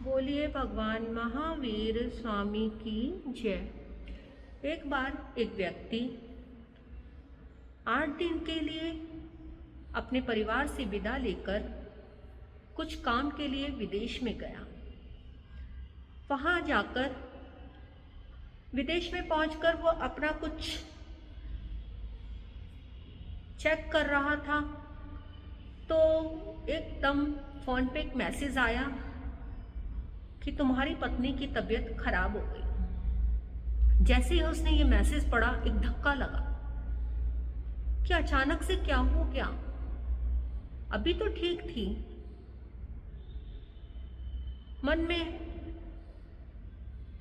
बोलिए भगवान महावीर स्वामी की जय। एक बार एक व्यक्ति 8 दिन के लिए अपने परिवार से विदा लेकर कुछ काम के लिए विदेश में गया। वहाँ जाकर विदेश में पहुंचकर वो अपना कुछ चेक कर रहा था तो एकदम फ़ोन पे एक मैसेज आया कि तुम्हारी पत्नी की तबीयत खराब हो गई। जैसे ही उसने ये मैसेज पढ़ा एक धक्का लगा कि अचानक से क्या हो गया। अभी तो ठीक थी। मन में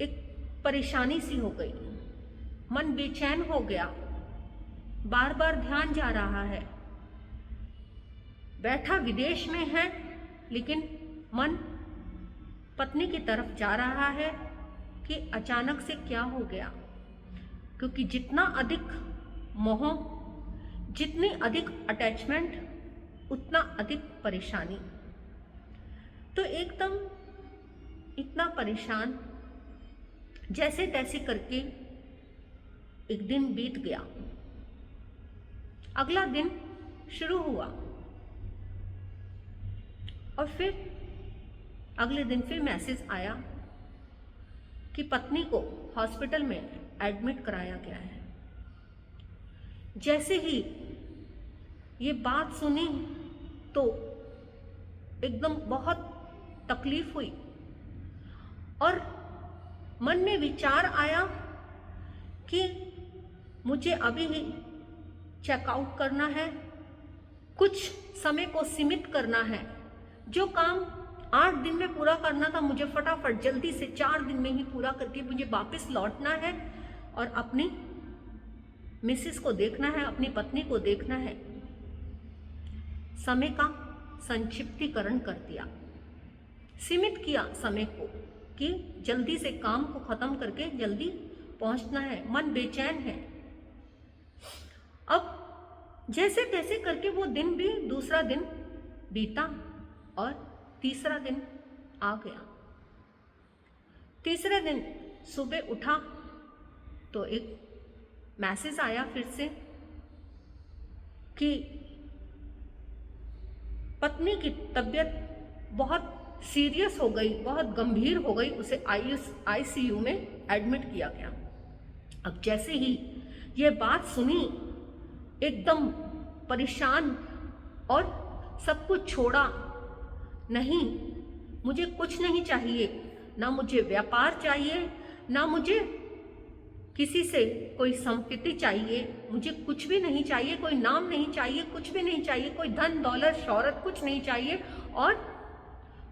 एक परेशानी सी हो गई, मन बेचैन हो गया, बार बार ध्यान जा रहा है। बैठा विदेश में है लेकिन मन पत्नी की तरफ जा रहा है कि अचानक से क्या हो गया। क्योंकि जितना अधिक मोह, जितनी अधिक अटैचमेंट, उतना अधिक परेशानी। तो एकदम इतना परेशान, जैसे तैसे करके एक दिन बीत गया। अगला दिन शुरू हुआ और फिर अगले दिन फिर मैसेज आया कि पत्नी को हॉस्पिटल में एडमिट कराया गया है। जैसे ही ये बात सुनी तो एकदम बहुत तकलीफ हुई और मन में विचार आया कि मुझे अभी ही चेकआउट करना है, कुछ समय को सीमित करना है। जो काम 8 दिन में पूरा करना था मुझे फटाफट जल्दी से 4 दिन में ही पूरा करके मुझे वापस लौटना है और अपनी मिसेस को देखना है, अपनी पत्नी को देखना है। समय का संक्षिप्तीकरण कर दिया, सीमित किया समय को कि जल्दी से काम को खत्म करके जल्दी पहुंचना है। मन बेचैन है। अब जैसे तैसे करके वो दिन भी, दूसरा दिन बीता और तीसरा दिन आ गया। तीसरे दिन सुबह उठा तो एक मैसेज आया फिर से कि पत्नी की तबीयत बहुत सीरियस हो गई, बहुत गंभीर हो गई, उसे आईसीयू में एडमिट किया गया। अब जैसे ही ये बात सुनी एकदम परेशान और सब कुछ छोड़ा। नहीं, मुझे कुछ नहीं चाहिए, ना मुझे व्यापार चाहिए, ना मुझे किसी से कोई संपत्ति चाहिए, मुझे कुछ भी नहीं चाहिए, कोई नाम नहीं चाहिए, कुछ भी नहीं चाहिए, कोई धन दौलत शौहरत कुछ नहीं चाहिए। और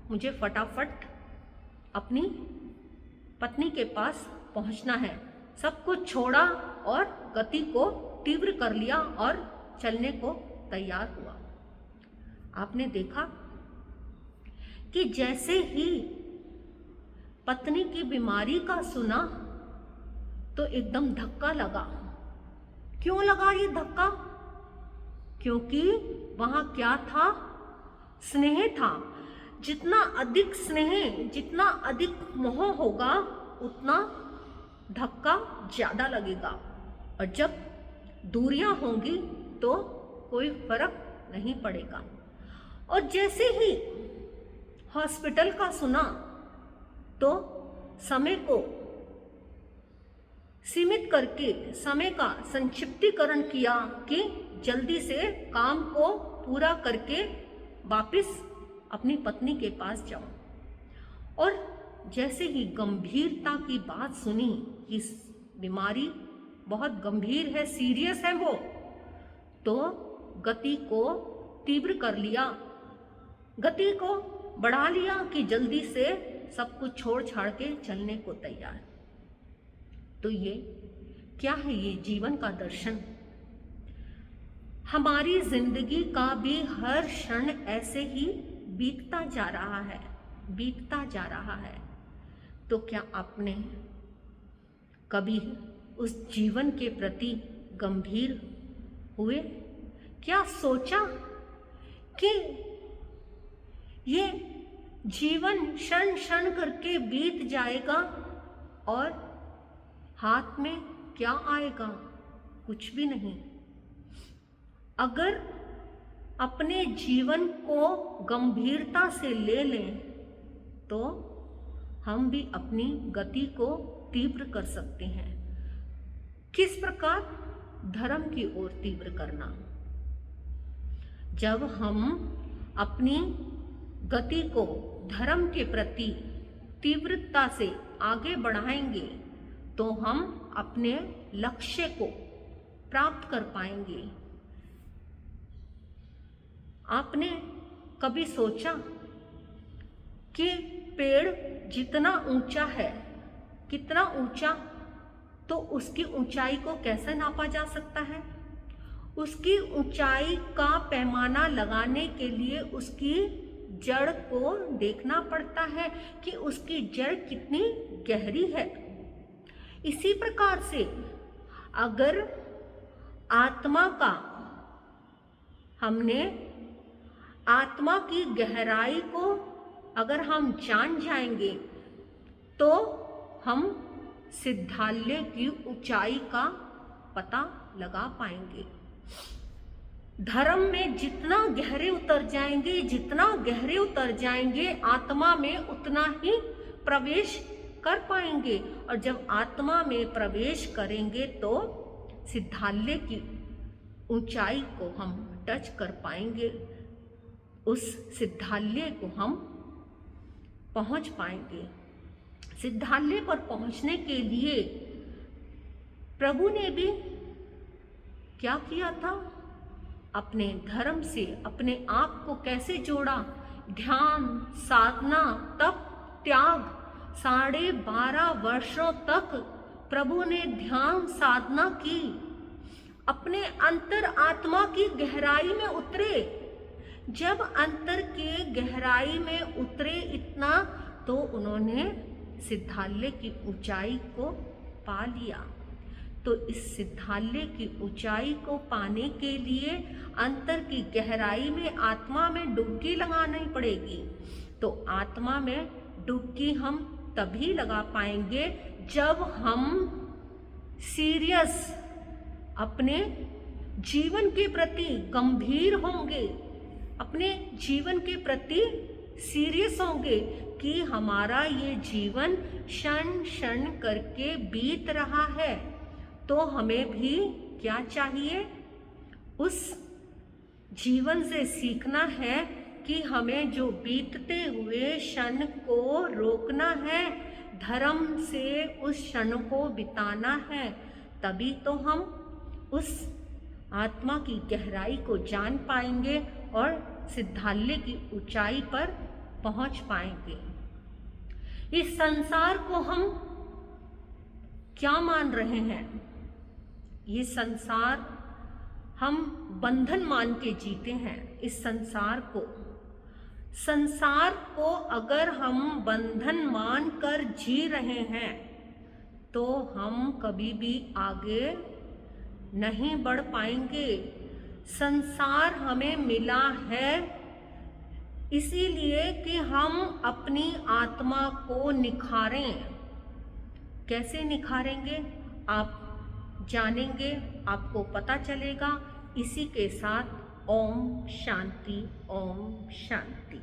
मुझे फटाफट अपनी पत्नी के पास पहुंचना है। सब कुछ छोड़ा और गति को तीव्र कर लिया और चलने को तैयार हुआ। आपने देखा कि जैसे ही पत्नी की बीमारी का सुना तो एकदम धक्का लगा। क्यों लगा ये धक्का? क्योंकि वहां क्या था? स्नेह था। जितना अधिक स्नेह, जितना अधिक मोह होगा उतना धक्का ज्यादा लगेगा। और जब दूरियां होंगी तो कोई फर्क नहीं पड़ेगा। और जैसे ही हॉस्पिटल का सुना तो समय को सीमित करके, समय का संक्षिप्तीकरण किया कि जल्दी से काम को पूरा करके वापस अपनी पत्नी के पास जाऊं। और जैसे ही गंभीरता की बात सुनी कि बीमारी बहुत गंभीर है, सीरियस है वो, तो गति को तीव्र कर लिया, गति को बढ़ा लिया कि जल्दी से सब कुछ छोड़ छाड़ के चलने को तैयार। तो ये क्या है? ये जीवन का दर्शन। हमारी जिंदगी का भी हर क्षण ऐसे ही बीतता जा रहा है, बीतता जा रहा है। तो क्या आपने कभी उस जीवन के प्रति गंभीर हुए? क्या सोचा कि ये जीवन क्षण क्षण करके बीत जाएगा और हाथ में क्या आएगा? कुछ भी नहीं। अगर अपने जीवन को गंभीरता से ले लें तो हम भी अपनी गति को तीव्र कर सकते हैं। किस प्रकार? धर्म की ओर तीव्र करना। जब हम अपनी गति को धर्म के प्रति तीव्रता से आगे बढ़ाएंगे तो हम अपने लक्ष्य को प्राप्त कर पाएंगे। आपने कभी सोचा कि पेड़ जितना ऊंचा है, कितना ऊंचा, तो उसकी ऊंचाई को कैसे नापा जा सकता है? उसकी ऊंचाई का पैमाना लगाने के लिए उसकी जड़ को देखना पड़ता है कि उसकी जड़ कितनी गहरी है। इसी प्रकार से अगर आत्मा का हमने आत्मा की गहराई को अगर हम जान जाएंगे तो हम सिद्धालय की ऊंचाई का पता लगा पाएंगे। धर्म में जितना गहरे उतर जाएंगे, जितना गहरे उतर जाएंगे, आत्मा में उतना ही प्रवेश कर पाएंगे। और जब आत्मा में प्रवेश करेंगे तो सिद्धालय की ऊंचाई को हम टच कर पाएंगे, उस सिद्धालय को हम पहुंच पाएंगे। सिद्धालय पर पहुंचने के लिए प्रभु ने भी क्या किया था? अपने धर्म से अपने आप को कैसे जोड़ा? ध्यान, साधना, तप, त्याग। 12.5 वर्षों तक प्रभु ने ध्यान साधना की, अपने अंतर आत्मा की गहराई में उतरे। जब अंतर के गहराई में उतरे इतना तो उन्होंने सिद्धालय की ऊंचाई को पा लिया। तो इस सिद्धालय की ऊंचाई को पाने के लिए अंतर की गहराई में आत्मा में डुबकी लगानी पड़ेगी। तो आत्मा में डुबकी हम तभी लगा पाएंगे जब हम सीरियस अपने जीवन के प्रति गंभीर होंगे, अपने जीवन के प्रति सीरियस होंगे कि हमारा ये जीवन क्षण क्षण करके बीत रहा है। तो हमें भी क्या चाहिए? उस जीवन से सीखना है कि हमें जो बीतते हुए क्षण को रोकना है, धर्म से उस क्षण को बिताना है। तभी तो हम उस आत्मा की गहराई को जान पाएंगे और सिद्धालय की ऊंचाई पर पहुंच पाएंगे। इस संसार को हम क्या मान रहे हैं? ये संसार हम बंधन मान के जीते हैं। इस संसार को अगर हम बंधन मान कर जी रहे हैं तो हम कभी भी आगे नहीं बढ़ पाएंगे। संसार हमें मिला है इसीलिए कि हम अपनी आत्मा को निखारें। कैसे निखारेंगे आप जानेंगे, आपको पता चलेगा। इसी के साथ ओम शांति, ओम शांति।